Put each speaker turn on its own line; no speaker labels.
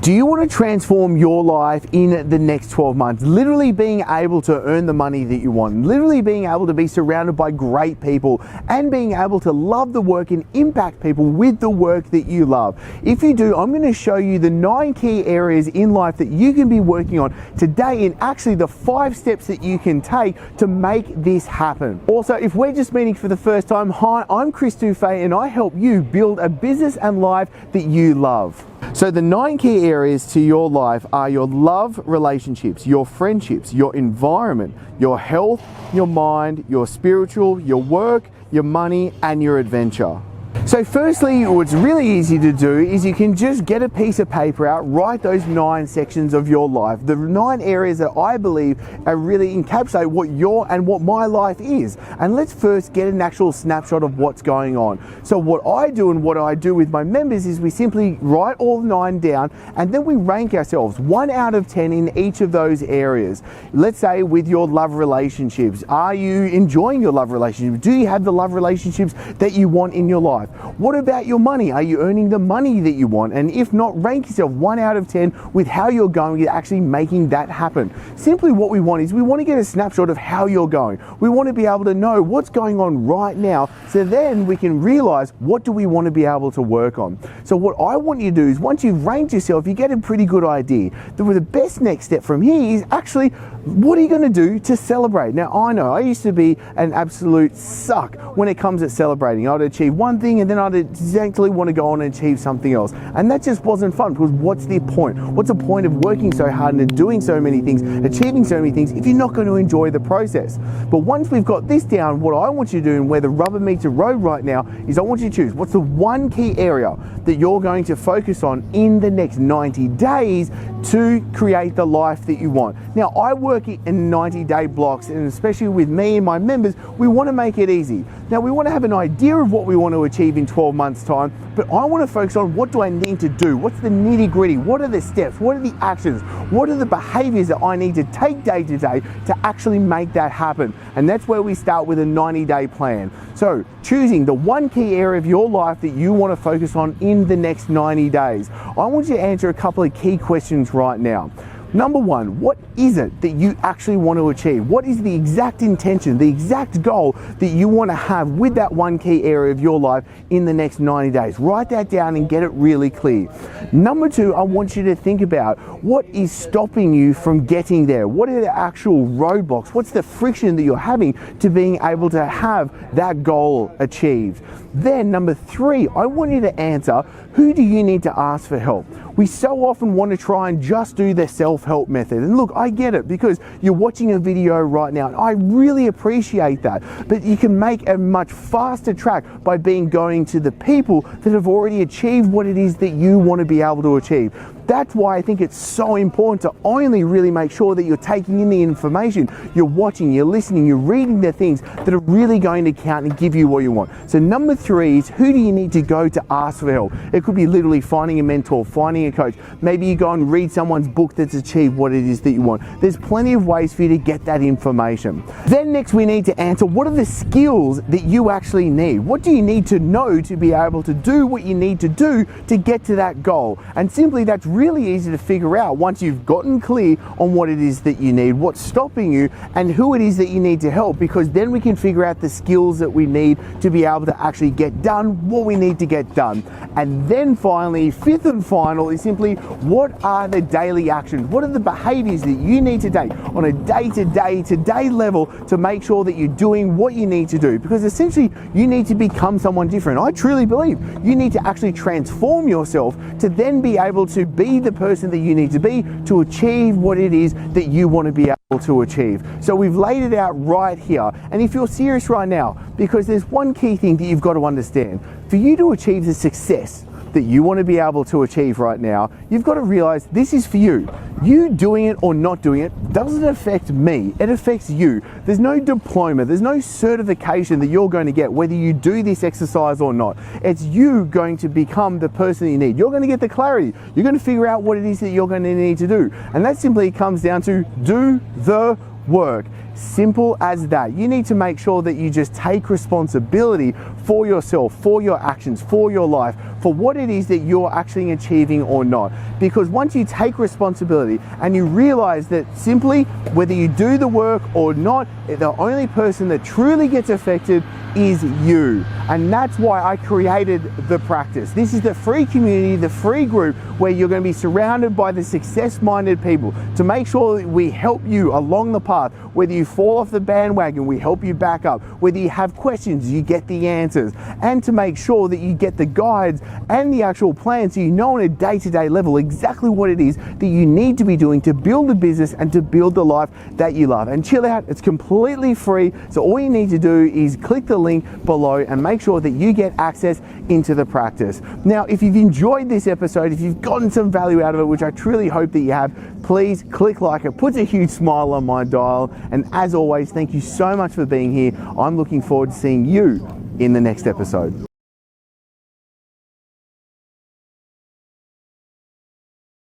Do you want to transform your life in the next 12 months? Literally being able to earn the money that you want, literally being able to be surrounded by great people and being able to love the work and impact people with the work that you love. If you do, I'm going to show you the 9 key areas in life that you can be working on today and actually the 5 steps that you can take to make this happen. Also, if we're just meeting for the first time, hi, I'm Chris Dufay and I help you build a business and life that you love. So the 9 key areas to your life are your love relationships, your friendships, your environment, your health, your mind, your spiritual, your work, your money, and your adventure. So firstly, what's really easy to do is you can just get a piece of paper out, write those 9 sections of your life, the 9 areas that I believe are really encapsulate what your and what my life is. And let's first get an actual snapshot of what's going on. So what I do and what I do with my members is we simply write all 9 down and then we rank ourselves 1 out of 10 in each of those areas. Let's say with your love relationships, are you enjoying your love relationship? Do you have the love relationships that you want in your life? What about your money? Are you earning the money that you want? And if not, rank yourself 1 out of 10 with how you're going with actually making that happen. Simply what we want is we want to get a snapshot of how you're going. We want to be able to know what's going on right now so then we can realize what do we want to be able to work on. So what I want you to do is once you've ranked yourself, you get a pretty good idea. The best next step from here is actually what are you going to do to celebrate? Now I know I used to be an absolute suck when it comes to celebrating. I'd achieve one thing and then I'd exactly want to go on and achieve something else. And that just wasn't fun because what's the point? What's the point of working so hard and doing so many things, achieving so many things if you're not going to enjoy the process? But once we've got this down, what I want you to do and where the rubber meets the road right now is I want you to choose what's the 1 key area that you're going to focus on in the next 90 days to create the life that you want. Now I work in 90-day blocks and especially with me and my members, we want to make it easy. Now we want to have an idea of what we want to achieve in 12 months time, but I want to focus on what do I need to do? What's the nitty gritty? What are the steps? What are the actions? What are the behaviors that I need to take day to day to actually make that happen? And that's where we start with a 90-day plan. So choosing the 1 key area of your life that you want to focus on in the next 90 days. I want you to answer a couple of key questions right now. Number 1, what is it that you actually want to achieve? What is the exact intention, the exact goal that you want to have with that 1 key area of your life in the next 90 days? Write that down and get it really clear. Number 2, I want you to think about what is stopping you from getting there? What are the actual roadblocks? What's the friction that you're having to being able to have that goal achieved? Then number 3, I want you to answer, who do you need to ask for help? We so often want to try and just do the self-help method. And look, I get it because you're watching a video right now and I really appreciate that. But you can make a much faster track by going to the people that have already achieved what it is that you want to be able to achieve. That's why I think it's so important to only really make sure that you're taking in the information, you're watching, you're listening, you're reading the things that are really going to count and give you what you want. So number 3 is who do you need to go to ask for help? It could be literally finding a mentor, finding a coach. Maybe you go and read someone's book that's achieved what it is that you want. There's plenty of ways for you to get that information. Then next we need to answer what are the skills that you actually need? What do you need to know to be able to do what you need to do to get to that goal? And simply that's really easy to figure out once you've gotten clear on what it is that you need, what's stopping you, and who it is that you need to help, because then we can figure out the skills that we need to be able to actually get done what we need to get done. And then finally, 5th and final is simply what are the daily actions? What are the behaviors that you need to take on a day-to-day level to make sure that you're doing what you need to do? Because essentially you need to become someone different. I truly believe you need to actually transform yourself to then be able to be the person that you need to be to achieve what it is that you want to be able to achieve. So we've laid it out right here. And if you're serious right now, because there's one key thing that you've got to understand, for you to achieve the success that you want to be able to achieve right now, you've got to realize this is for you. You doing it or not doing it doesn't affect me, it affects you. There's no diploma, there's no certification that you're going to get whether you do this exercise or not. It's you going to become the person that you need. You're going to get the clarity. You're going to figure out what it is that you're going to need to do. And that simply comes down to do the work. Simple as that. You need to make sure that you just take responsibility for yourself, for your actions, for your life, for what it is that you're actually achieving or not. Because once you take responsibility and you realize that simply whether you do the work or not, the only person that truly gets affected is you. And that's why I created the practice. This is the free community, the free group where you're going to be surrounded by the success-minded people to make sure that we help you along the path. Whether you fall off the bandwagon, we help you back up. Whether you have questions, you get the answers. And to make sure that you get the guides and the actual plan so you know on a day-to-day level exactly what it is that you need to be doing to build a business and to build the life that you love. And chill out, it's completely free. So all you need to do is click the link below and make sure that you get access into the practice. Now, if you've enjoyed this episode, if you've gotten some value out of it, which I truly hope that you have, please click like. It puts a huge smile on my dial. And as always, thank you so much for being here. I'm looking forward to seeing you in the next episode.